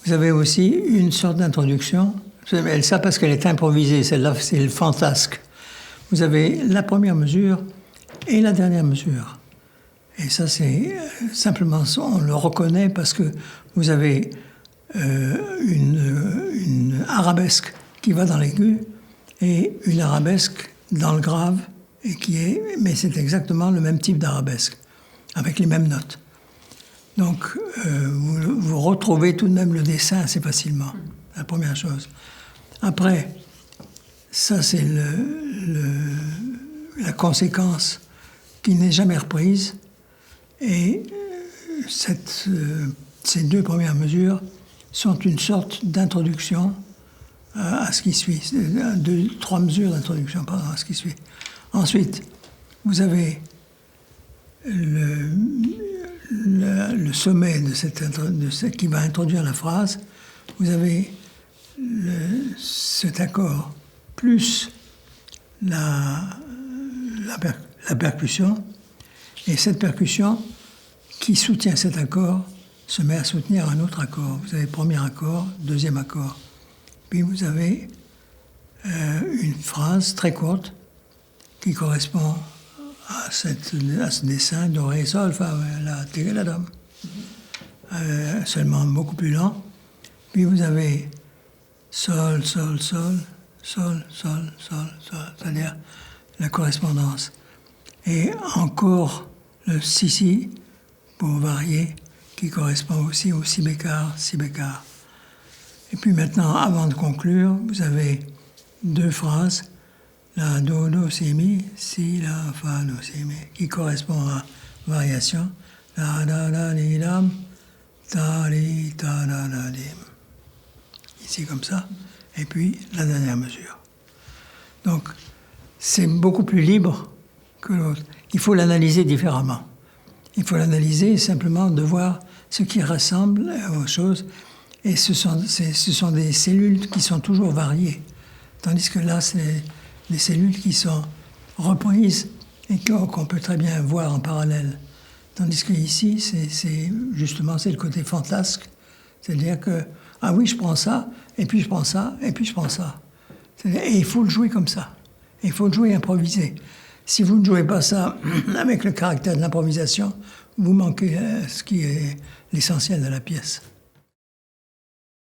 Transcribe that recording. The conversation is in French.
Vous avez aussi une sorte d'introduction. Ça, parce qu'elle est improvisée, celle-là, c'est le fantasque. Vous avez la première mesure et la dernière mesure. Et ça, c'est simplement, on le reconnaît parce que vous avez une arabesque qui va dans l'aigu et une arabesque dans le grave, mais c'est exactement le même type d'arabesque, avec les mêmes notes. Donc, vous retrouvez tout de même le dessin assez facilement, la première chose. Après, ça c'est la conséquence qui n'est jamais reprise. Et ces deux premières mesures sont une sorte d'introduction à ce qui suit. Trois mesures d'introduction, pardon, à ce qui suit. Ensuite, vous avez le sommet de ce qui va introduire la phrase. Vous avez cet accord plus la percussion. Et cette percussion qui soutient cet accord se met à soutenir un autre accord. Vous avez premier accord, deuxième accord. Puis vous avez une phrase très courte qui correspond à ce dessin do, ré, sol, fa, la, ti, la, dom. Seulement beaucoup plus lent. Puis vous avez sol, sol, sol, sol, sol, sol, sol, c'est-à-dire la correspondance. Et encore le si pour varier, qui correspond aussi au si bécard, si bécard. Et puis maintenant, avant de conclure, vous avez deux phrases, la do, do, si, mi, si, la, fa, do, si, mi, qui correspond à variation, la, da, da, li, lam, ta, li, ta, da, da, dim. Ici comme ça. Et puis la dernière mesure. Donc, c'est beaucoup plus libre que l'autre. Il faut l'analyser différemment. Il faut l'analyser simplement de voir ce qui ressemble aux choses. Et ce sont des cellules qui sont toujours variées. Tandis que là, c'est des cellules qui sont reprises et qu'on peut très bien voir en parallèle. Tandis que ici, c'est le côté fantasque. C'est-à-dire que, ah oui, je prends ça, et puis je prends ça, et puis je prends ça. Et il faut le jouer comme ça. Il faut le jouer improvisé. Si vous ne jouez pas ça avec le caractère de l'improvisation, vous manquez ce qui est l'essentiel de la pièce.